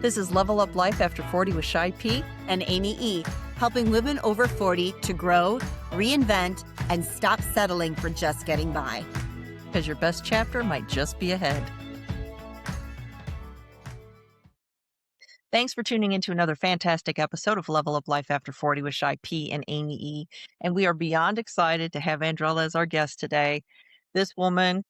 This is Level Up Life After 40 with Shai P. and Amy E., helping women over 40 to grow, reinvent, and stop settling for just getting by. Because your best chapter might just be ahead. Thanks for tuning into another fantastic episode of Level Up Life After 40 with Shai P. and Amy E. And we are beyond excited to have Andrella as our guest today. This woman,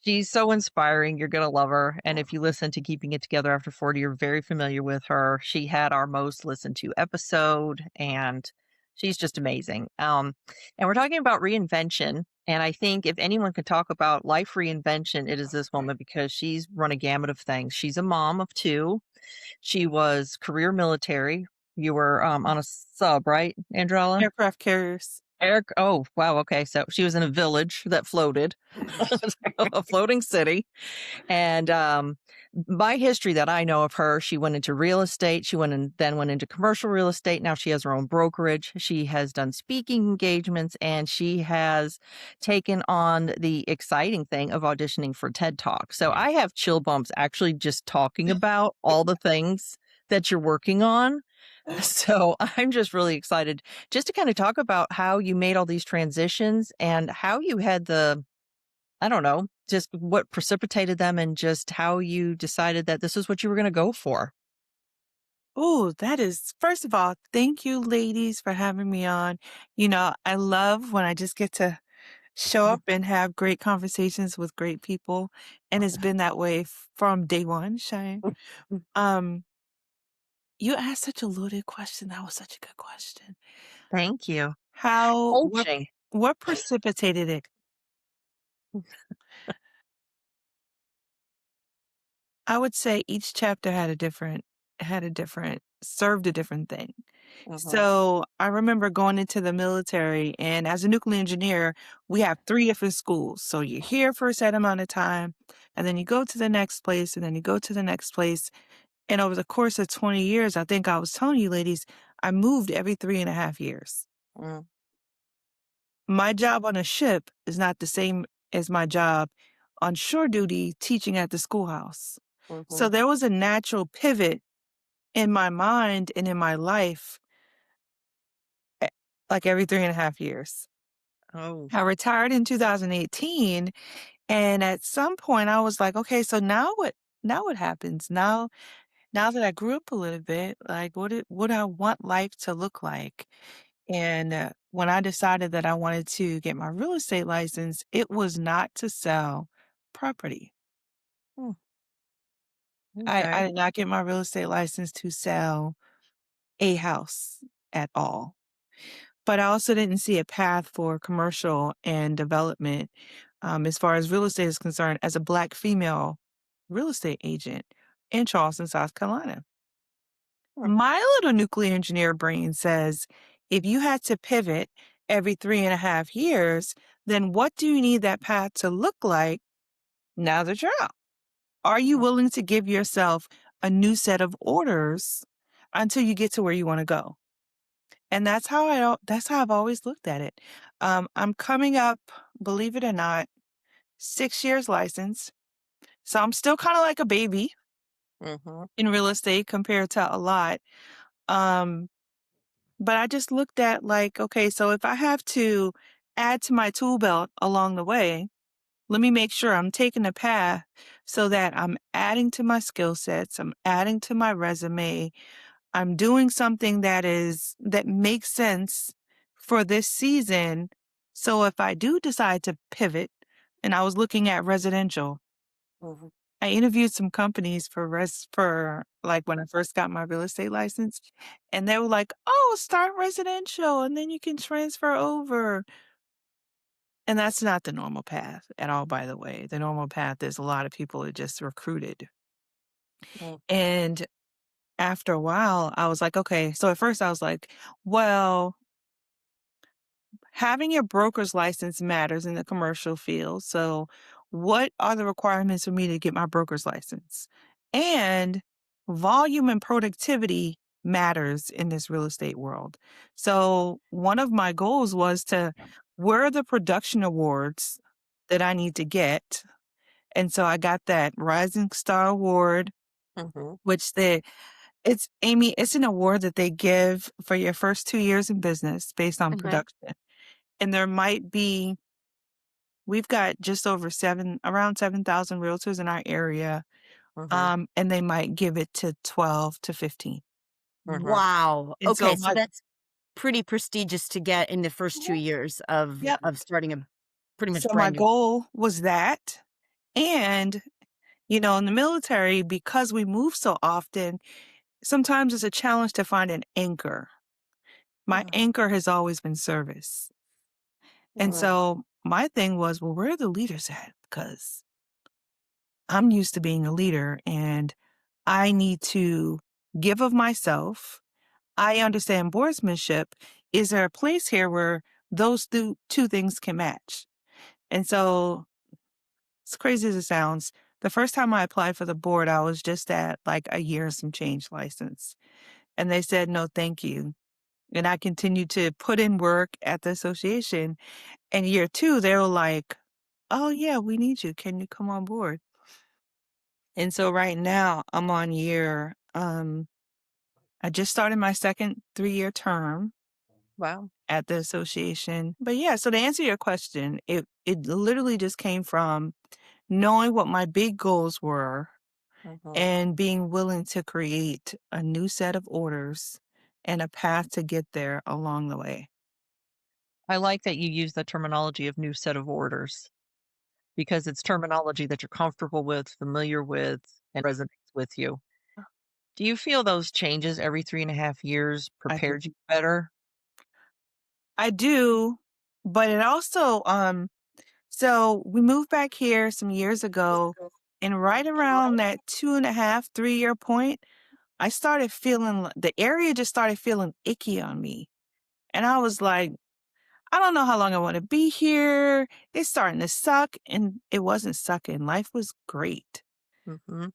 she's so inspiring. You're going to love her. And if you listen to Keeping It Together After 40, you're very familiar with her. She had our most listened to episode, and she's just amazing. And we're talking about reinvention. And I think if anyone could talk about life reinvention, it is this woman, because she's run a gamut of things. She's a mom of two. She was career military. You were on a sub, right, Andrella? Aircraft carriers. Oh, wow. Okay. So she was in a village that floated, a floating city. And my history that I know of her, she went into real estate. She then went into commercial real estate. Now she has her own brokerage. She has done speaking engagements, and she has taken on the exciting thing of auditioning for TED Talk. So I have chill bumps actually just talking about all the things that you're working on. So I'm just really excited just to kind of talk about how you made all these transitions and how you had I don't know, just what precipitated them and just how you decided that this is what you were going to go for. Oh, first of all, thank you, ladies, for having me on. I love when I just get to show up and have great conversations with great people. And it's been that way from day one, Shane. You asked such a loaded question. That was such a good question. Thank you. What precipitated it? I would say each chapter served a different thing. So I remember going into the military, and as a nuclear engineer, we have 3 different schools. So you're here for a set amount of time, and then you go to the next place, and then you go to the next place. And over the course of 20 years, I think I was telling you ladies, I moved every 3.5 years. Mm. My job on a ship is not the same as my job on shore duty teaching at the schoolhouse. So there was a natural pivot in my mind and in my life, like every 3.5 years. Oh. I retired in 2018, and at some point I was like, okay, so now what happens? Now that I grew up a little bit, like what do I want life to look like? And when I decided that I wanted to get my real estate license, it was not to sell property. Hmm. I Okay. did not get my real estate license to sell a house at all. But I also didn't see a path for commercial and development as far as real estate is concerned as a Black female real estate agent in Charleston, South Carolina. My little nuclear engineer brain says, if you had to pivot every 3.5 years, then what do you need that path to look like now that you're out? Are you willing to give yourself a new set of orders until you get to where you want to go? And that's how I've always looked at it. I'm coming up, believe it or not, 6 years licensed. So I'm still kind of like a baby in real estate compared to a lot. But I just looked at like, okay, so if I have to add to my tool belt along the way, let me make sure I'm taking a path so that I'm adding to my skill sets, I'm adding to my resume, I'm doing something that makes sense for this season. So if I do decide to pivot, and I was looking at residential, I interviewed some companies for like when I first got my real estate license, and they were like, "Oh, start residential and then you can transfer over." And that's not the normal path at all, by the way. The normal path is a lot of people are just recruited. And after a while, I was like, okay. So at first I was like, well, having your broker's license matters in the commercial field. So what are the requirements for me to get my broker's license? And volume and productivity matters in this real estate world. So one of my goals was where are the production awards that I need to get? And so I got that Rising Star Award Mhm. which it's Amy, it's an award that they give for your first 2 years in business based on Mhm. production. And there might be we've got just over around 7,000 realtors in our area, Mhm. and they might give it to 12 to 15. Mhm. Wow. And Okay, so so my that's pretty prestigious to get in the first 2 Mhm. years of Yep. starting a pretty much So my brand new. goal was that, and, in the military, because we move so often, sometimes it's a challenge to find an anchor. My Uh, anchor has always been service. And Mm. so my thing was, well, where are the leaders at? Because I'm used to being a leader and I need to give of myself. I understand boardsmanship. Is there a place here where those two things can match? And so, as crazy as it sounds, the first time I applied for the board, I was just at like a year and some change license. And they said, no, thank you. And I continued to put in work at the association. And year two, they were like, oh, yeah, we need you. Can you come on board? And so right now I'm on I just started my second 3-year term Wow. at the association. But yeah, so to answer your question, it literally just came from knowing what my big goals were Mhm. and being willing to create a new set of orders and a path to get there along the way. I like that you use the terminology of new set of orders because it's terminology that you're comfortable with, familiar with, and resonates with you. Do you feel those changes every 3.5 years I do. prepared you better? I do, but it also so we moved back here some years ago, and right around that 2.5, 3-year point, I started feeling the area just started feeling icky on me. And I was like, I don't know how long I want to be here. It's starting to suck. And it wasn't sucking. Life was great. Mhm.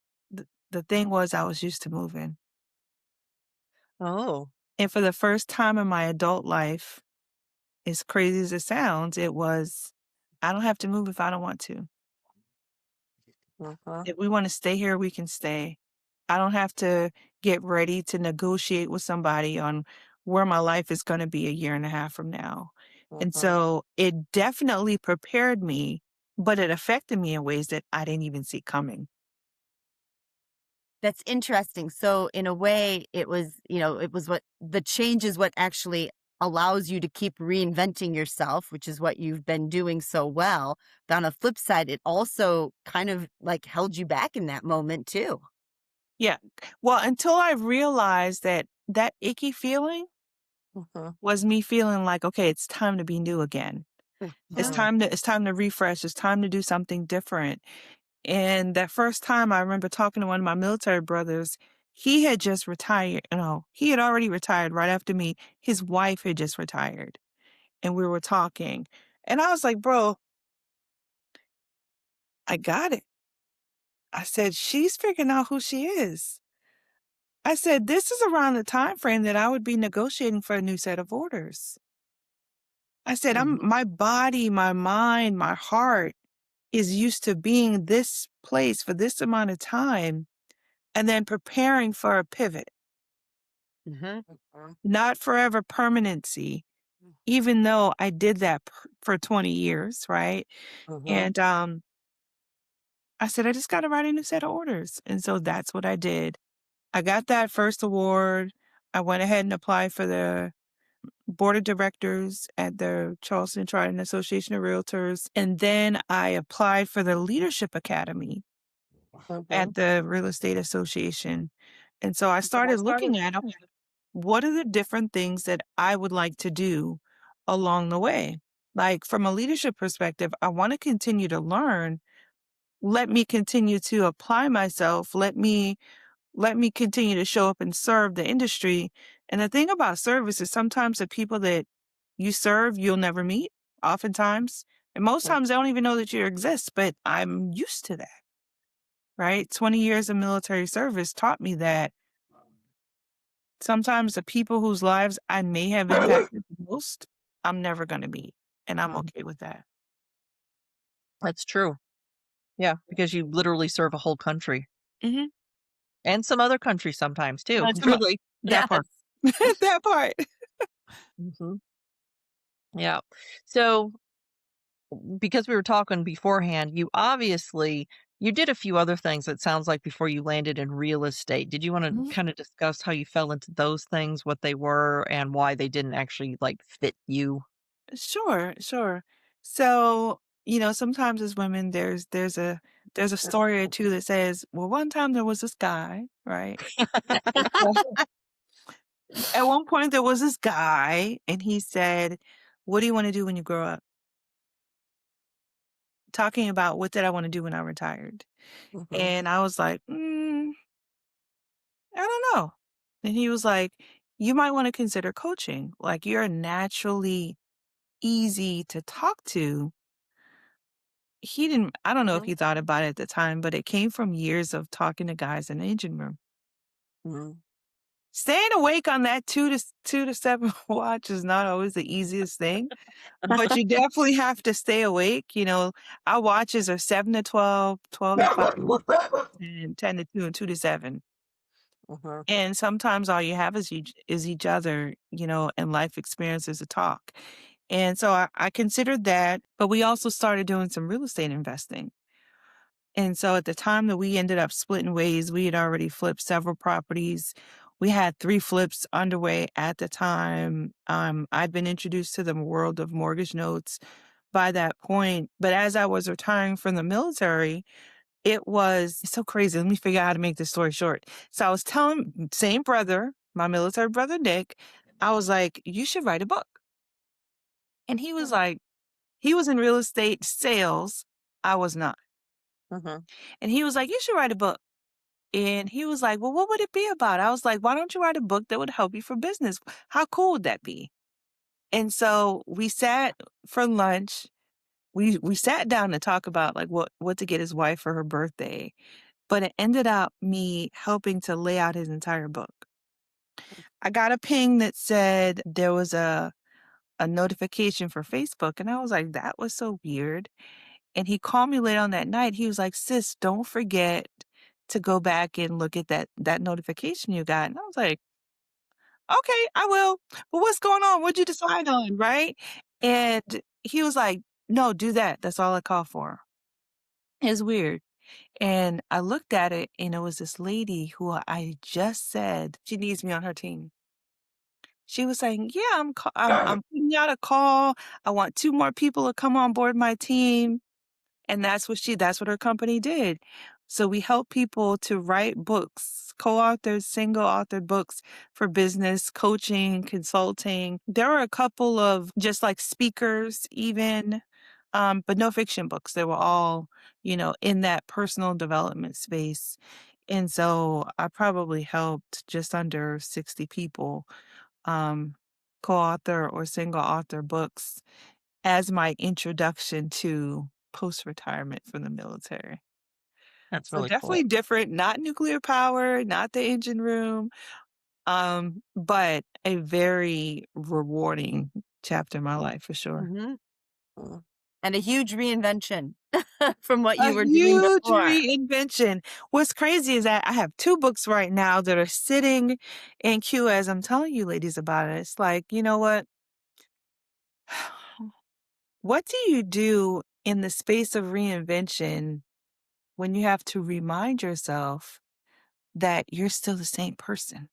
The thing was, I was used to moving. Oh. And for the first time in my adult life, as crazy as it sounds, it was, I don't have to move if I don't want to. Mhm. If we want to stay here, we can stay. I don't have to get ready to negotiate with somebody on where my life is going to be a year and a half from now. And Mhm. so it definitely prepared me, but it affected me in ways that I didn't even see coming. That's interesting. So in a way, it was what the change is what actually allows you to keep reinventing yourself, which is what you've been doing so well. But on the flip side, it also kind of like held you back in that moment too. Yeah. Well, until I realized that that icky feeling Mhm. was me feeling like, okay, it's time to be new again. Mhm. It's time to refresh. It's time to do something different. And that first time I remember talking to one of my military brothers, he had just retired. He had already retired right after me. His wife had just retired. And we were talking. And I was like, bro, I got it. I said, she's figuring out who she is. I said, this is around the time frame that I would be negotiating for a new set of orders. I said, I'm Mhm. my body, my mind, my heart is used to being this place for this amount of time and then preparing for a pivot. Mhm. Mhm. Not forever permanency, even though I did that for 20 years, right? Mhm. And I said, I just got to write a new set of orders. And so that's what I did. I got that first award. I went ahead and applied for the board of directors at the Charleston Trident Association of Realtors. And then I applied for the Leadership Academy Mhm. at the Real Estate Association. And so I started looking at, okay, what are the different things that I would like to do along the way? Like from a leadership perspective, I want to continue to learn. Let me continue to apply myself. Let me continue to show up and serve the industry. And the thing about service is sometimes the people that you serve, you'll never meet, oftentimes. And most Mhm. times they don't even know that you exist, but I'm used to that, right? 20 years of military service taught me that sometimes the people whose lives I may have impacted the most, I'm never going to meet. And I'm Mhm. okay with that. That's true. Yeah, because you literally serve a whole country. Hmm. And some other countries sometimes too. That's mo Really. That Yes. part. That part. Mhm. Yeah. So, because we were talking beforehand, you did a few other things, it sounds like, before you landed in real estate. Did you wanna Mhm. kinda discuss how you fell into those things, what they were, and why they didn't actually, like, fit you? Sure, sure. So, sometimes as women, there's a story or two that says, well, one time there was this guy, right? And so at one point there was this guy, and he said, "What do you want to do when you grow up?" Talking about what did I want to do when I retired. Mhm, And I was like, I don't know. And he was like, you might want to consider coaching. Like you're naturally easy to talk to. He didn't, I don't know if mhm, he thought about it at the time, but it came from years of talking to guys in the engine room. mhm. Staying awake on that 2 to 7 watch is not always the easiest thing, but you definitely have to stay awake. Our watches are 7 to 12, 12 to 5, and 10 to 2, and 2 to 7. Mhm, And sometimes all you have is each other, and life experiences to talk. And so I considered that, but we also started doing some real estate investing. And so at the time that we ended up splitting ways, we had already flipped several properties. We had 3 flips underway at the time. I'd been introduced to the world of mortgage notes by that point. But as I was retiring from the military, it's so crazy. Let me figure out how to make this story short. So I was telling same brother, my military brother Nick, I was like, you should write a book. And he was like, he was in real estate sales. I was not. mhm, And he was like, you should write a book. And he was like, well, what would it be about? I was like, why don't you write a book that would help you for business? How cool would that be? And so we sat for lunch. We sat down to talk about like what to get his wife for her birthday. But it ended up me helping to lay out his entire book. I got a ping that said there was a notification for Facebook, and I was like, "That was so weird." And he called me late on that night. He was like, "Sis, don't forget to go back and look at that notification you got." And I was like, "Okay, I will. But what's going on? What'd you decide on?" Right? And he was like, "No, do that. That's all I call for." It's weird. And I looked at it, and it was this lady who I just said she needs me on her team. She was saying, "Yeah, I'm putting out a call. I want 2 more people to come on board my team." And that's what her company did. So we help people to write books, co-authored, single-authored books for business, coaching, consulting. There were a couple of just like speakers even, but no fiction books. They were all, in that personal development space. And so I probably helped just under 60 people um, co-author or single author books as my introduction to post-retirement from the military. That's So really definitely cool. different, not nuclear power, not the engine room, but a very rewarding chapter in my life for sure. Mhm. Mm. And a huge reinvention from what A you were doing huge before. reinvention. What's crazy is that I have 2 books right now that are sitting in queue as I'm telling you ladies about it. It's like, you know what? What do you do in the space of reinvention when you have to remind yourself that you're still the same person?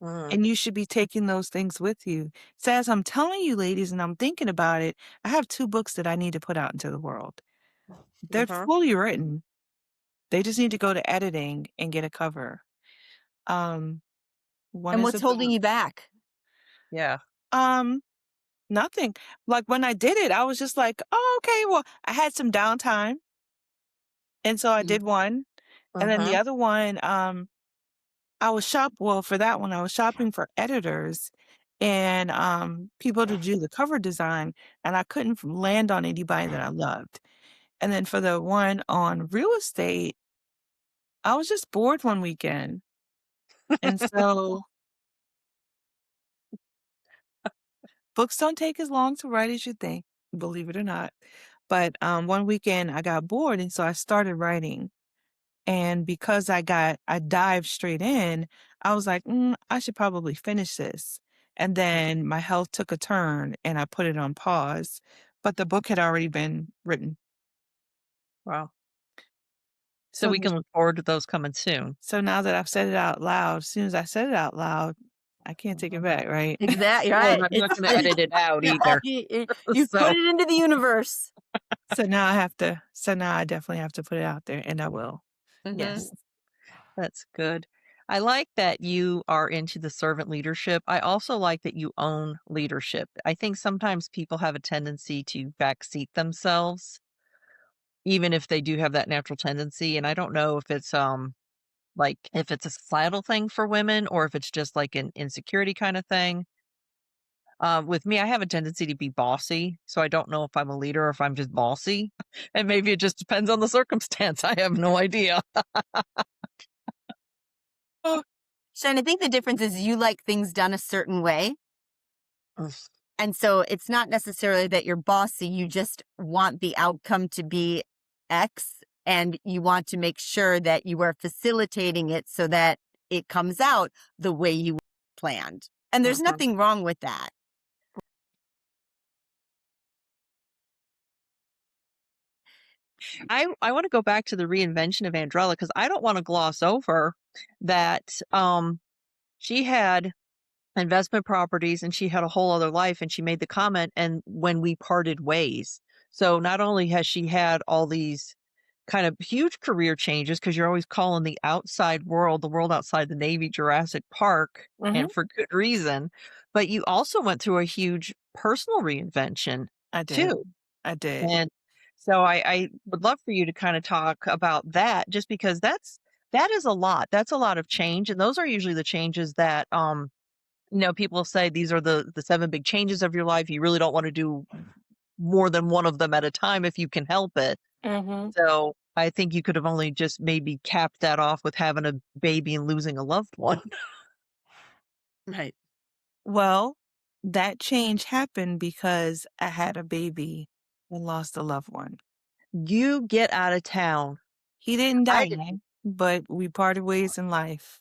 Mm, And you should be taking those things with you. So as I'm telling you, ladies, and I'm thinking about it, I have 2 books that I need to put out into the world. They're mhm. fully written. They just need to go to editing and get a cover. Um, one And is what's holding about you back? Yeah. um, nothing. Like when I did it, I was just like, "Oh, okay, well, I had some downtime." And so I Mhm. did one. And then the Mhm. other one, for that one, I was shopping for editors and people to do the cover design, and I couldn't land on anybody that I loved. And then for the one on real estate, I was just bored one weekend. And so books don't take as long to write as you think, believe it or not. But one weekend I got bored, and so I started writing. And because I dived straight in, I was like, I should probably finish this. And then my health took a turn and I put it on pause, but the book had already been written. Wow. So So, we can look forward to those coming soon. so now that I've said it out loud, as soon as I said it out loud, I can't take it Mhm. back, right? Exactly Well, right. I'm not gonna edit it out Yeah, either. you put So it into the universe. So now I definitely have to put it out there and I will. Mhm. Yes. that's good. I like that you are into the servant leadership. I also like that you own leadership. I think sometimes people have a tendency to backseat themselves, even if they do have that natural tendency. And I don't know if it's like if it's a societal thing for women or if it's just like an insecurity kind of thing. With me, I have a tendency to be bossy, so I don't know if I'm a leader or if I'm just bossy. And maybe it just depends on the circumstance. I have no idea. Shane, I think the difference is you like things done a certain way. And so it's not necessarily that you're bossy, you just want the outcome to be X and you want to make sure that you are facilitating it so that it comes out the way you planned. And there's Mhm. nothing wrong with that. I want to go back to the reinvention of Andrella because I don't want to gloss over that she had investment properties and she had a whole other life and she made the comment and when we parted ways. So not only has she had all these kind of huge career changes because you're always calling the outside world, the world outside the Navy, Jurassic Park, Hmm. and for good reason, but you also went through a huge personal reinvention I did. too. I did. And so I would love for you to kind of talk about that just because that is a lot. That's a lot of change. And those are usually the changes that people say these are the seven big changes of your life. You really don't want to do more than one of them at a time if you can help it. Hmm. So I think you could have only just maybe capped that off with having a baby and losing a loved one. Right. Well, that change happened because I had a baby and lost a loved one. You get out of town. He didn't I did. die, but we parted ways in life.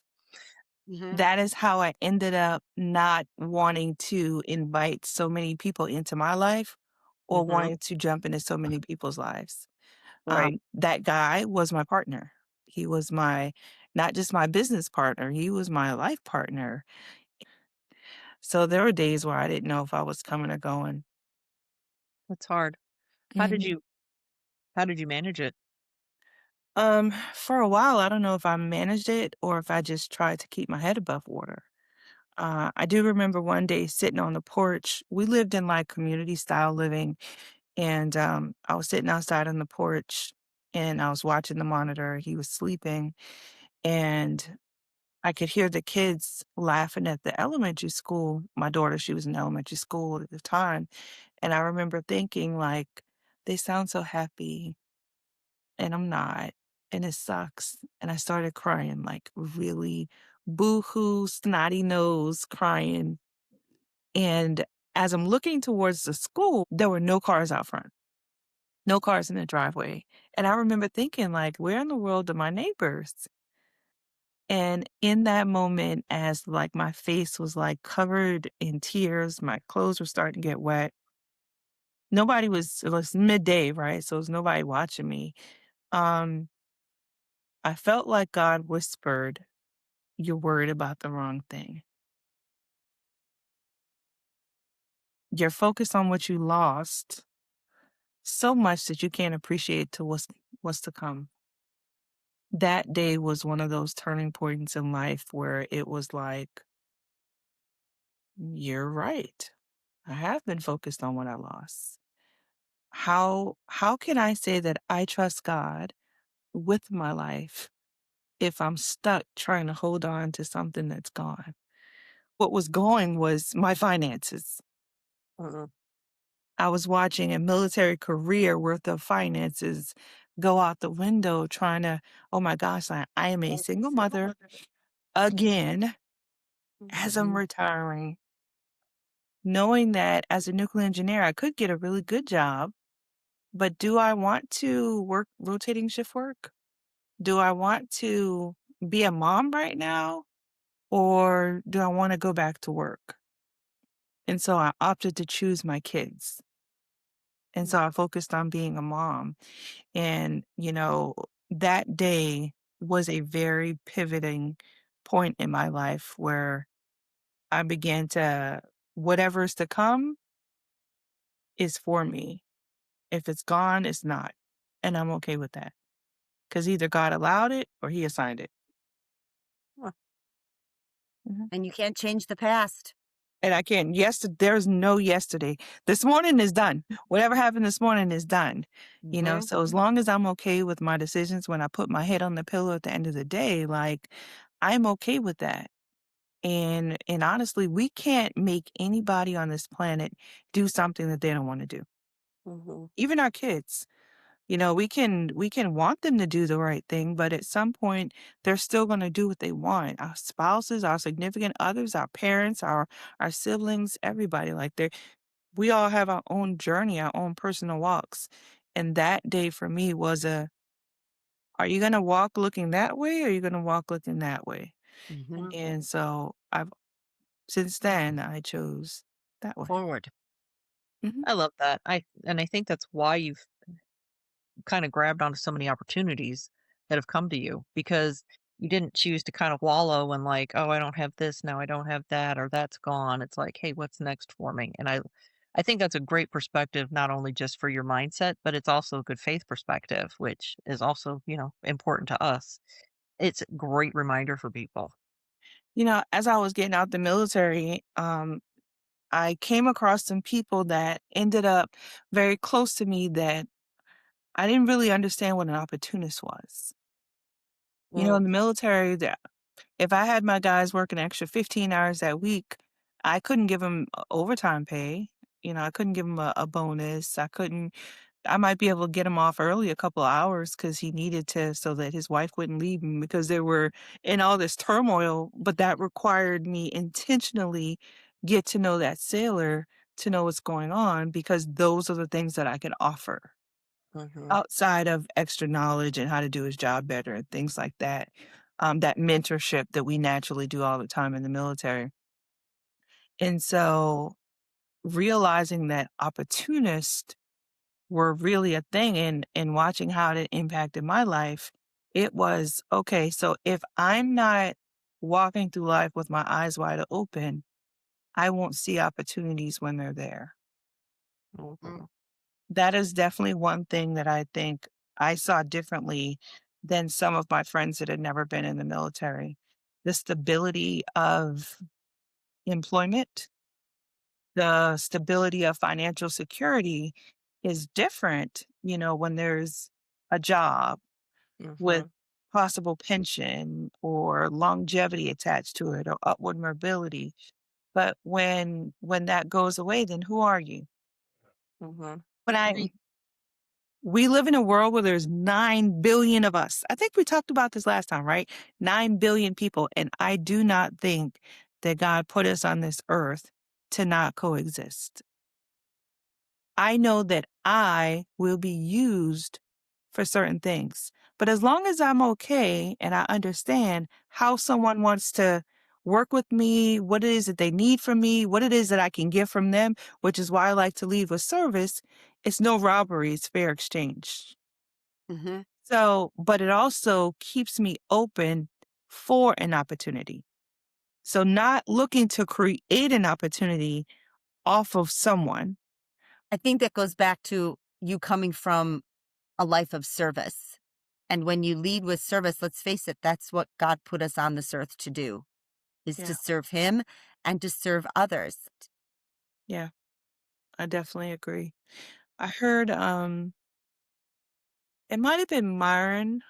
Hmm. That is how I ended up not wanting to invite so many people into my life or Hmm. wanting to jump into so many people's lives. Right. That guy was my partner. He was not just my business partner, he was my life partner. So there were days where I didn't know if I was coming or going. That's hard. How did Mhm. you how did you manage it? For a while, I don't know if I managed it or if I just tried to keep my head above water. I do remember one day sitting on the porch. We lived in like community style living, and I was sitting outside on the porch and I was watching the monitor. He was sleeping, and I could hear the kids laughing at the elementary school. My daughter, she was in elementary school at the time. And I remember thinking, like, they sound so happy, and I'm not. And it sucks. And I started crying, like really boo-hoo, snotty nose crying. And as I'm looking towards the school, there were no cars out front, no cars in the driveway. And I remember thinking, like, where in the world are my neighbors? And in that moment, as like my face was like covered in tears, my clothes were starting to get wet. It was midday, right? So it was nobody watching me. Um, I felt like God whispered, "You're worried about the wrong thing. You're focused on what you lost so much that you can't appreciate to what's to come." That day was one of those turning points in life where it was like, "You're right. I have been focused on what I lost. How can I say that I trust God with my life if I'm stuck trying to hold on to something that's gone?" What was going was my finances. Mhm. I was watching a military career worth of finances go out the window trying to, oh my gosh, I am a single mother again as I'm retiring, knowing that as a nuclear engineer, I could get a really good job, but do I want to work rotating shift work? do I want to be a mom right now or do I want to go back to work? And so I opted to choose my kids. And so I focused on being a mom. And, that day was a very pivoting point in my life where I began to, whatever's to come is for me. If it's gone, it's not. And I'm okay with that because either God allowed it or he assigned it. Huh. Mhm. And you can't change the past. And I can't, there's no yesterday. This morning is done. Whatever happened this morning is done. Hmm. So as long as I'm okay with my decisions when I put my head on the pillow at the end of the day, like I'm okay with that. And honestly, we can't make anybody on this planet do something that they don't want to do. Hmm. Even our kids. We can want them to do the right thing, but at some point they're still going to do what they want. Our spouses, our significant others, our parents, our siblings, everybody we all have our own journey, our own personal walks. And that day for me was are you going to walk looking that way or are you going to walk looking that way? Hmm. And so I've since then I chose that way. Forward. Mhm. I love that. I think that's why you've kind of grabbed onto so many opportunities that have come to you because you didn't choose to kind of wallow in like, oh, I don't have this now, I don't have that, or that's gone. It's like, hey, what's next for me? And I think that's a great perspective, not only just for your mindset, but it's also a good faith perspective, which is also, important to us. It's a great reminder for people. As I was getting out the military, I came across some people that ended up very close to me that I didn't really understand what an opportunist was. In Mm. the military, if I had my guys working an extra 15 hours that week, I couldn't give them overtime pay. I couldn't give him a bonus. I might be able to get him off early a couple of hours because he needed to so that his wife wouldn't leave him because they were in all this turmoil. But that required me intentionally get to know that sailor to know what's going on because those are the things that I can offer Mhm. outside of extra knowledge and how to do his job better and things like that. That mentorship that we naturally do all the time in the military. And so realizing that opportunists were really a thing and watching how it impacted my life, it was okay. So if I'm not walking through life with my eyes wide open, I won't see opportunities when they're there. Mhm. That is definitely one thing that I think I saw differently than some of my friends that had never been in the military. The stability of employment, the stability of financial security is different, when there's a job with Mhm. possible pension or longevity attached to it or upward mobility. But when that goes away, then who are you? Mhm. When Right. we live in a world where there's 9 billion of us. I think we talked about this last time, right? 9 billion people. And I do not think that God put us on this earth to not coexist. I know that I will be used for certain things. But as long as I'm okay and I understand how someone wants to work with me, what it is that they need from me, what it is that I can give from them, which is why I like to lead with service, it's no robbery, it's fair exchange. Mhm. So, but it also keeps me open for an opportunity. So, not looking to create an opportunity off of someone. I think that goes back to you coming from a life of service. And when you lead with service, let's face it, that's what God put us on this earth to do, is to Yeah. serve him and to serve others. Yeah, I definitely agree. I heard it might have been Myron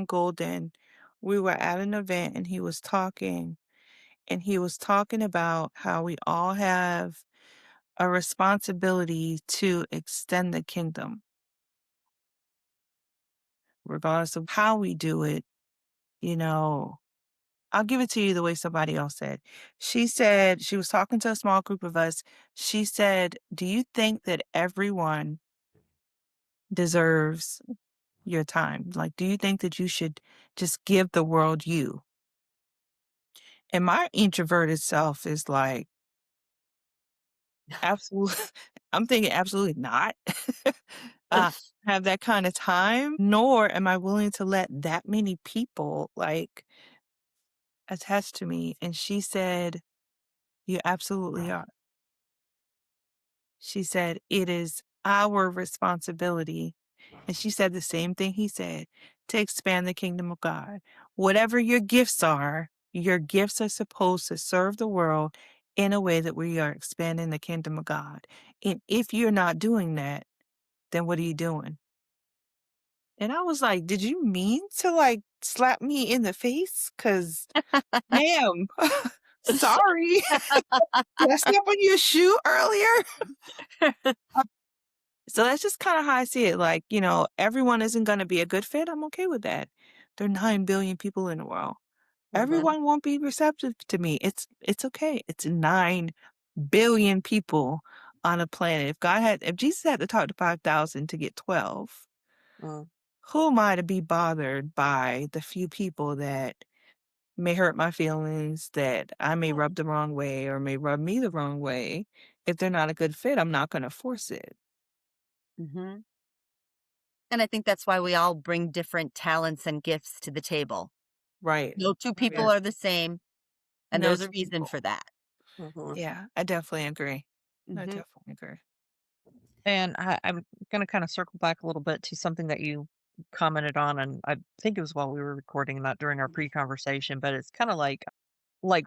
Golden. We were at an event and he was talking about how we all have a responsibility to extend the kingdom, regardless of how we do it. You know, I'll give it to you the way somebody else said. She said, she was talking to a small group of us. She said, do you think that everyone deserves your time? Like, do you think that you should just give the world you? And my introverted self is like, absolutely, I'm thinking absolutely not. uh, have that kind of time, nor am I willing to let that many people like attach to me. And she said, you absolutely are. She said, it is our responsibility. And she said the same thing he said, to expand the kingdom of God. Whatever your gifts are supposed to serve the world in a way that we are expanding the kingdom of God. And if you're not doing that, then what are you doing? And I was like, did you mean to like slap me in the face? Cause ma'am, sorry. Did I step on your shoe earlier? So that's just kind of how I see it. Like, everyone isn't going to be a good fit. I'm okay with that. There are 9 billion people in the world. Mhm. Everyone won't be receptive to me. It's okay. It's 9 billion people on a planet. If Jesus had to talk to 5,000 to get 12, Mm. who am I to be bothered by the few people that may hurt my feelings, that I may rub the wrong way or may rub me the wrong way? If they're not a good fit, I'm not going to force it. Mhm. And I think that's why we all bring different talents and gifts to the table. Right. No two Yeah. people are the same, and No there's a 2 reason people. for that. Mhm. Yeah, I definitely agree. I Mhm. definitely agree. And I'm going to kind of circle back a little bit to something that you commented on, and I think it was while we were recording, not during our pre-conversation, but it's kind of like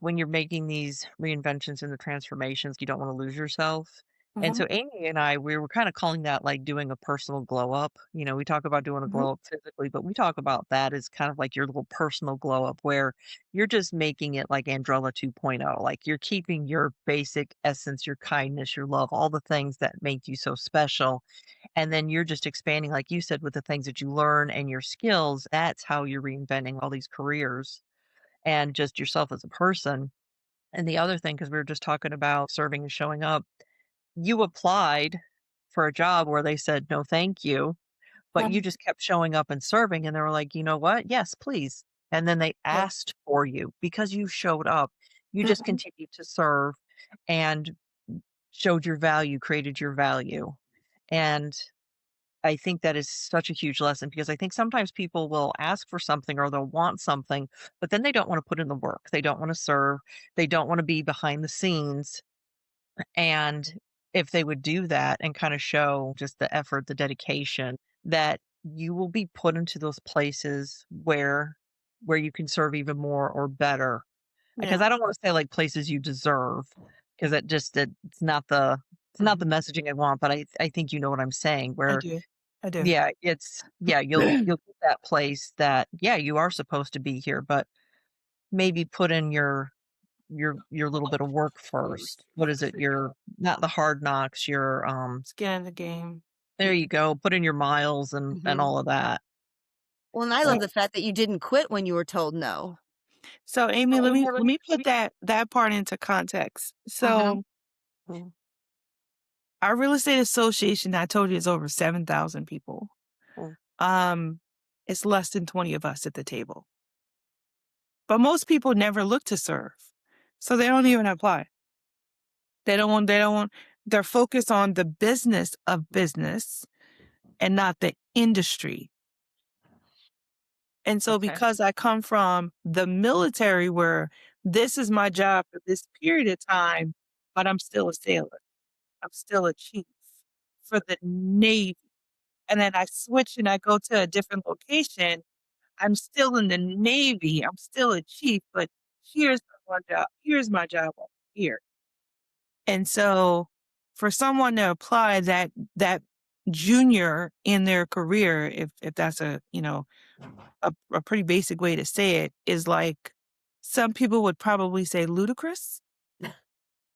when you're making these reinventions and the transformations, you don't want to lose yourself. And Mhm, so Amy and I, we were kind of calling that like doing a personal glow up. We talk about doing a mhm. glow up physically, but we talk about that as kind of like your little personal glow up where you're just making it like Andrella 2.0. Like you're keeping your basic essence, your kindness, your love, all the things that make you so special. And then you're just expanding, like you said, with the things that you learn and your skills. That's how you're reinventing all these careers and just yourself as a person. And the other thing, because we were just talking about serving and showing up, you applied for a job where they said, no, thank you. But you Um, just kept showing up and serving. And they were like, you know what? Yes, please. And then they yeah, asked for you because you showed up. You just mhm, continued to serve and showed your value, created your value. And I think that is such a huge lesson because I think sometimes people will ask for something or they'll want something, but then they don't want to put in the work. They don't want to serve. They don't want to be behind the scenes. And if they would do that and kind of show just the effort, the dedication, that you will be put into those places where you can serve even more or better. Because yeah, I don't want to say like places you deserve, because it's not the mhm. messaging I want, but I think you know what I'm saying, I where do, I do. yeah, you'll get that place that, yeah, you are supposed to be here, but maybe put in your little bit of work first. What is it? Your not the hard knocks, Skin in the game. there you go, put in your miles and Mhm. all of that. Well, and I So love the fact that you didn't quit when you were told no. so Amy, So let me put that part into context. Mhm. So our real estate association, I told you, is over 7,000 people. Mm. Um, it's less than 20 of us at the table. But most people never look to serve. So they don't even apply. They're focused on the business of business and not the industry. And so Okay. because I come from the military where this is my job for this period of time, but I'm still a sailor. I'm still a chief for the Navy. And then I switch and I go to a different location. I'm still in the Navy. I'm still a chief, but here's my one job. Here's my job over here. And so for someone to apply that junior in their career, if that's a pretty basic way to say it, is like some people would probably say ludicrous.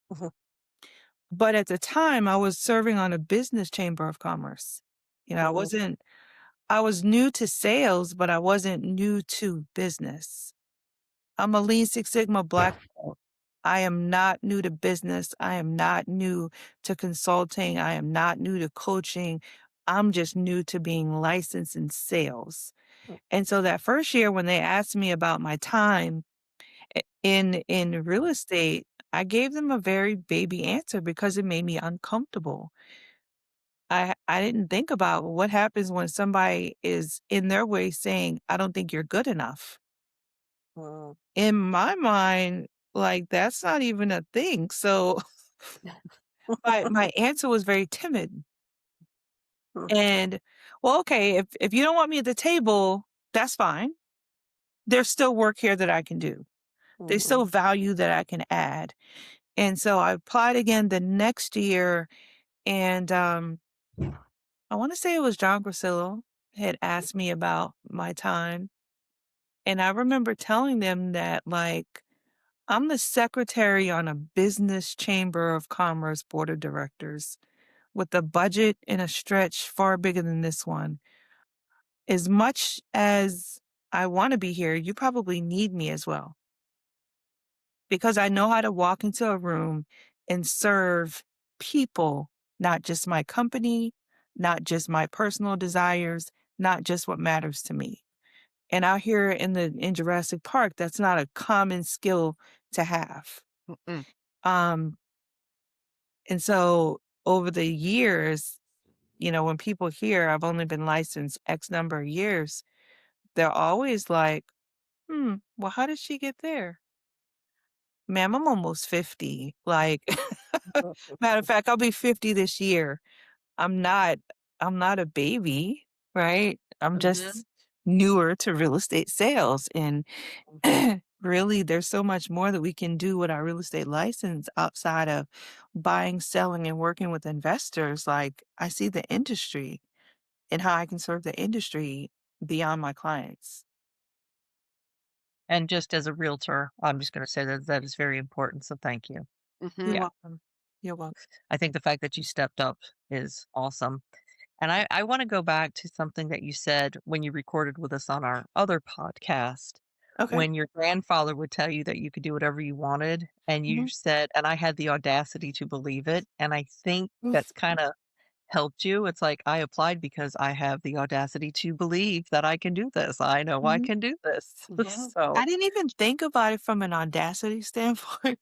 Mhm. But at the time I was serving on a business chamber of commerce. Mhm. I was new to sales, but I wasn't new to business. I'm a Lean Six Sigma black belt. I am not new to business. I am not new to consulting. I am not new to coaching. I'm just new to being licensed in sales. Mm. And so that first year when they asked me about my time in real estate, I gave them a very baby answer because it made me uncomfortable. I didn't think about what happens when somebody is in their way saying, "I don't think you're good enough." Mm. In my mind, like, that's not even a thing. So my answer was very timid. Mm. And, well, okay, if you don't want me at the table, that's fine. There's still work here that I can do. There's Mhm. still value that I can add. And so I applied again the next year, and I want to say it was John Grisillo had asked me about my time. And I remember telling them that, like, I'm the secretary on a business chamber of commerce board of directors with a budget and a stretch far bigger than this one. As much as I want to be here, you probably need me as well because I know how to walk into a room and serve people, not just my company, not just my personal desires, not just what matters to me. And out here in Jurassic Park, that's not a common skill to have. Mm-mm. Um, and so over the years, when people hear I've only been licensed X number of years, they're always like, well, how did she get there? Ma'am, I'm almost 50. Like, matter of fact, I'll be 50 this year. I'm not I'm not a baby, right? I'm Mhm. just newer to real estate sales. And really, there's so much more that we can do with our real estate license outside of buying, selling, and working with investors. Like, I see the industry and how I can serve the industry beyond my clients. And just as a realtor, I'm just gonna say that that is very important, so thank you. You're Mhm. Yeah, welcome. You're welcome. I think the fact that you stepped up is awesome. And I wanna go back to something that you said when you recorded with us on our other podcast, Okay. when your grandfather would tell you that you could do whatever you wanted, and you Mhm. said, "And I had the audacity to believe it," and I think that's kinda helped you. It's like, "I applied because I have the audacity to believe that I can do this. I know I Mhm. can do this." Yeah. So I didn't even think about it from an audacity standpoint.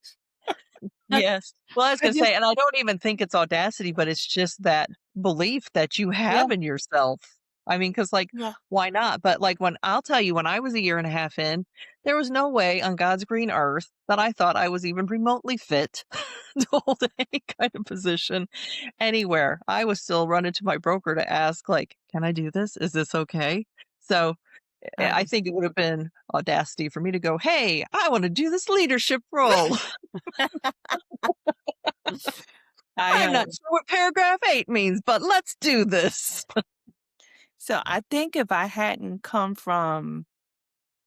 yes. Well, I was I gonna just say, and I don't even think it's audacity, but it's just that belief that you Yeah, have in yourself. I mean, because like, yeah. why not? But, like, when I'll tell you, when I was a year and a half in, there was no way on God's green earth that I thought I was even remotely fit to hold any kind of position anywhere. I was still running to my broker to ask, like, "Can I do this? Is this okay?" So, I Um, think it would have been audacity for me to go, "Hey, I wanna do this leadership role." I, I'm not sure what paragraph 8 means, but let's do this. so I think if I hadn't come from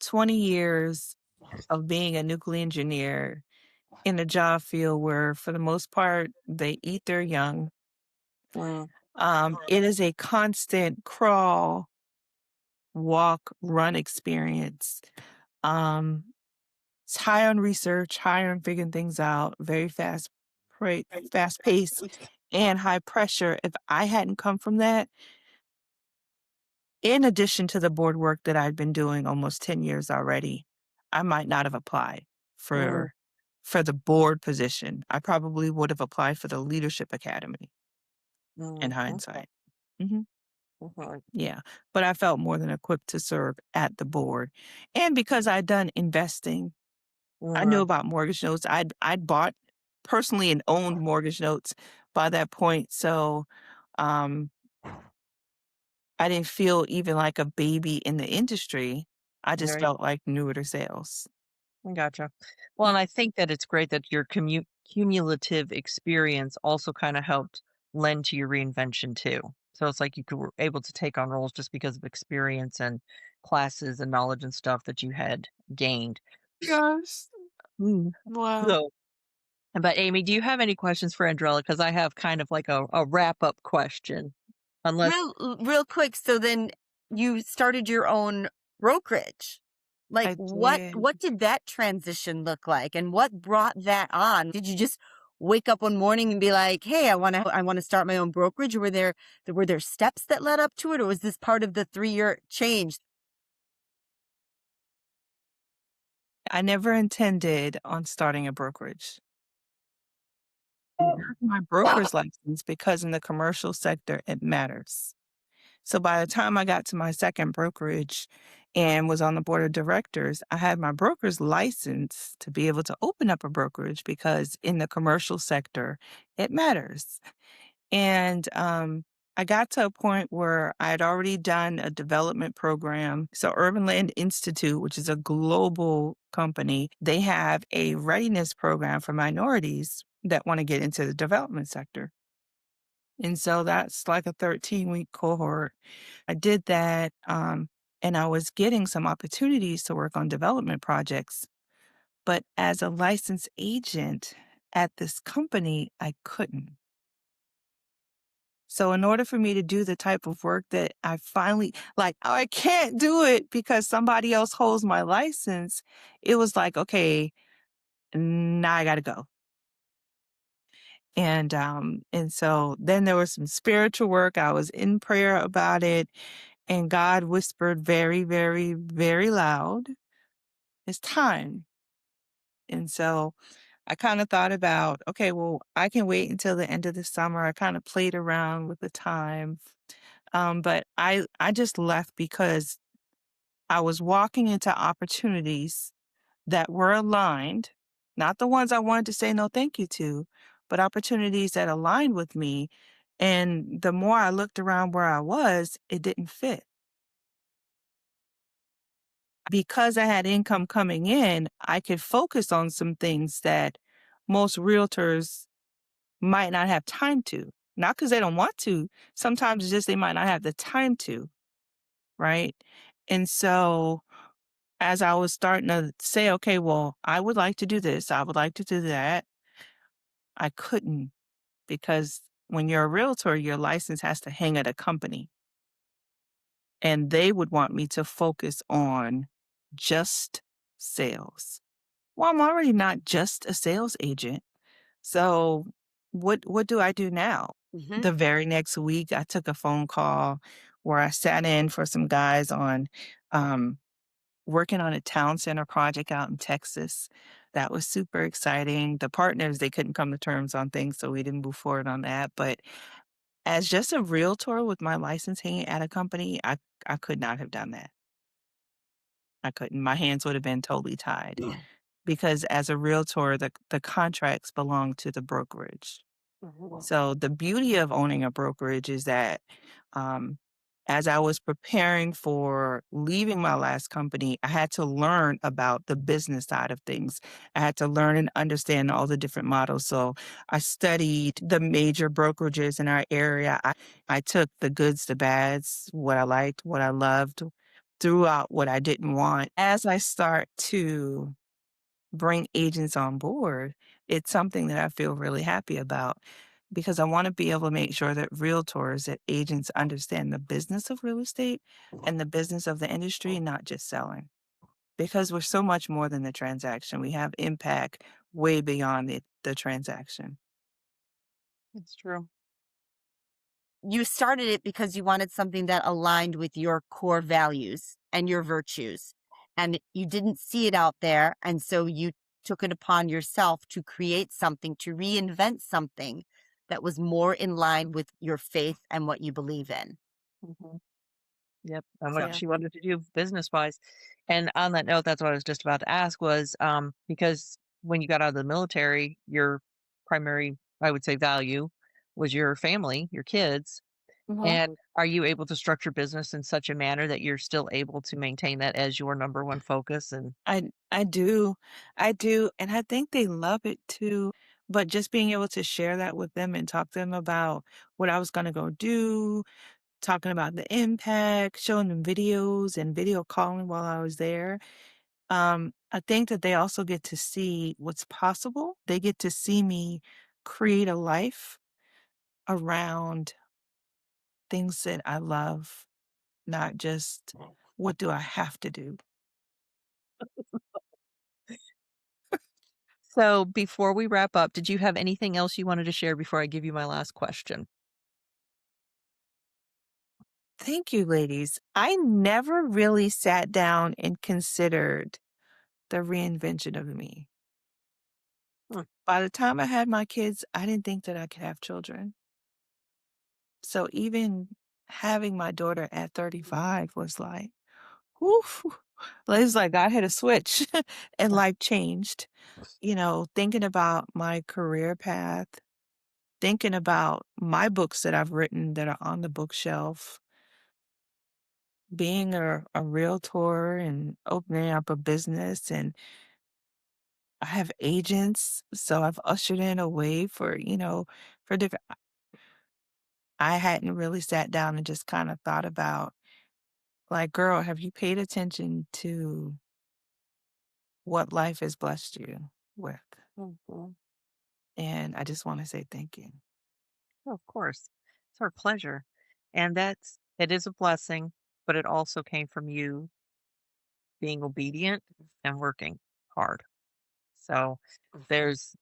20 years of being a nuclear engineer in a job field where, for the most part, they eat their young, Mm, it is a constant crawl, walk, run experience. Um, it's high on research, high on figuring things out, very fast pace, and high pressure. If I hadn't come from that, in addition to the board work that I'd been doing almost 10 years already, I might not have applied mm, for the board position. I probably would have applied for the leadership academy in mm, okay, hindsight. Mhm. mhm, Yeah, but I felt more than equipped to serve at the board. And because I'd done investing, I knew mhm. about mortgage notes. I'd bought personally and owned mortgage notes by that point. So, um, I didn't feel even like a baby in the industry. I just Right, felt like newer to sales. I gotcha. Well, Mm. and I think that it's great that your cumulative experience also kinda helped lend to your reinvention too. So it's like were able to take on roles just because of experience and classes and knowledge and stuff that you had gained. Gosh. Mm. Wow. So but Amy, do you have any questions for Andrella? Because I have kind of like a wrap-up question. Unless Real quick, so then you started your own brokerage. Like I what did. what did that transition look like and what brought that on? Did you just wake up one morning and be like, "Hey, I want to start my own brokerage"? Or were there steps that led up to it, or was this part of the 3-year change? I never intended on starting a brokerage. My broker's license because in the commercial sector, it matters. So by the time I got to my second brokerage and was on the board of directors, I had my broker's license to be able to open up a brokerage because in the commercial sector, it matters. And I got to a point where I had already done a development program. So, Urban Land Institute, which is a global company, they have a readiness program for minorities that want to get into the development sector. And so that's like a 13-week cohort. I did that, and I was getting some opportunities to work on development projects. But as a licensed agent at this company, I couldn't. So in order for me to do the type of work that I finally like, "Oh, I can't do it because somebody else holds my license," it was like, "Okay, now I gotta go." And so then there was some spiritual work. I was in prayer about it, and God whispered very, very, very loud, "It's time." And so I kinda thought about, "Okay, well, I can wait until the end of the summer." I kinda played around with the time. But I just left because I was walking into opportunities that were aligned, not the ones I wanted to say no thank you to, but opportunities that aligned with me. And the more I looked around where I was, it didn't fit. Because I had income coming in, I could focus on some things that most realtors might not have time to. Not because they don't want to, sometimes it's just they might not have the time to, right? And so as I was starting to say, okay, well, I would like to do this, I would like to do that, I couldn't because when you're a realtor, your license has to hang at a company and they would want me to focus on just sales. Well, I'm already not just a sales agent. So what do I do now? Mhm. The very next week I took a phone call where I sat in for some guys on um working on a town center project out in Texas. That was super exciting. The partners, they couldn't come to terms on things, so we didn't move forward on that. But as just a realtor with my license hanging at a company, I could not have done that. I couldn't. My hands would have been totally tied because as a realtor, the contracts belong to the brokerage. So the beauty of owning a brokerage is that um, as I was preparing for leaving my last company, I had to learn about the business side of things. I had to learn and understand all the different models. So I studied the major brokerages in our area. I took the goods, the bads, what I liked, what I loved, threw out what I didn't want. As I start to bring agents on board, it's something that I feel really happy about because I want to be able to make sure that realtors, that agents understand the business of real estate and the business of the industry, not just selling. Because we're so much more than the transaction. We have impact way beyond the transaction. It's true. You started it because you wanted something that aligned with your core values and your virtues. And you didn't see it out there. And so you took it upon yourself to create something, to reinvent something that was more in line with your faith and what you believe in. Mhm. Yep, and what So, she wanted to do business-wise. And on that note, that's what I was just about to ask was, because when you got out of the military, your primary, I would say, value was your family, your kids. Mhm. And are you able to structure business in such a manner that you're still able to maintain that as your number one focus? And I do. I do. And I think they love it too. But just being able to share that with them and talk to them about what I was going to go do, talking about the impact, showing them videos and video calling while I was there. I think that they also get to see what's possible. They get to see me create a life around things that I love, not just what do I have to do. So before we wrap up, did you have anything else you wanted to share before I give you my last question? Thank you, ladies. I never really sat down and considered the reinvention of me. Hmm. By the time I had my kids, I didn't think that I could have children. So even having my daughter at 35 was like, woof. It's like God hit a switch and life changed. Thinking about my career path, thinking about my books that I've written that are on the bookshelf, being a realtor and opening up a business. And I have agents. So I've ushered in a way for different. I hadn't really sat down and just kind of thought about, like, girl, have you paid attention to what life has blessed you with? Mhm. And I just want to say thank you. Oh, of course. It's our pleasure. And it is a blessing, but it also came from you being obedient and working hard. So there's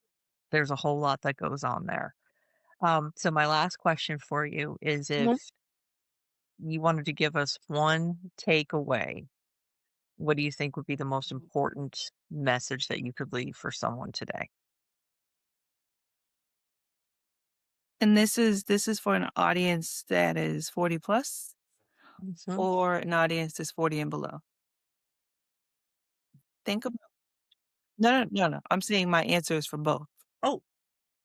there's a whole lot that goes on there. So my last question for you is if Mhm. you wanted to give us one takeaway, what do you think would be the most important message that you could leave for someone today? And this is for an audience that is 40 plus Mhm. or an audience that's 40 and below. Think about no, no, no, no. I'm saying my answer is for both. Oh,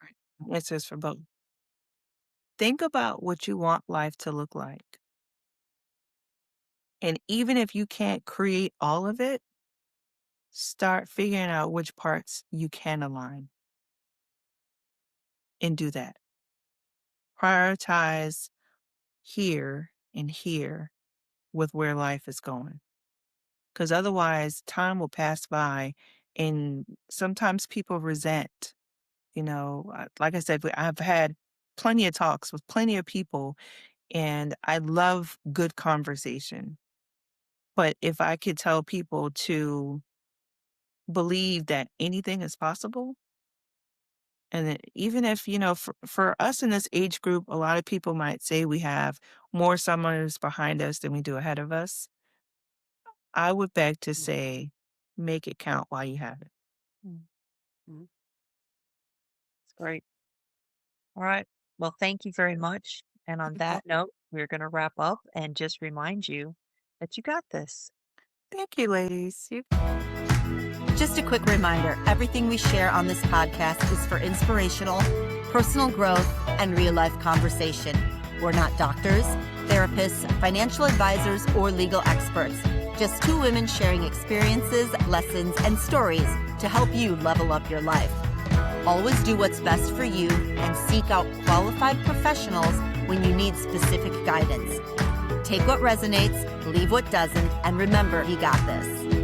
Right. My answer is for both. Think about what you want life to look like. And even if you can't create all of it, start figuring out which parts you can align and do that. Prioritize here and here with where life is going. Because otherwise, time will pass by, and sometimes people resent. Like I said, I've had plenty of talks with plenty of people, and I love good conversation. But if I could tell people to believe that anything is possible, and that even if, for us in this age group, a lot of people might say we have more summers behind us than we do ahead of us. I would beg to say, make it count while you have it. mm, mm, it's great. All right. Well, thank you very much. And on Well, that note, we're going to wrap up and just remind you that you got this. thank you, ladies. Just a quick reminder, everything we share on this podcast is for inspirational, personal growth, and real life conversation. We're not doctors, therapists, financial advisors, or legal experts. Just two women sharing experiences, lessons, and stories to help you level up your life. Always do what's best for you and seek out qualified professionals when you need specific guidance. Take what resonates, leave what doesn't, and remember, you got this.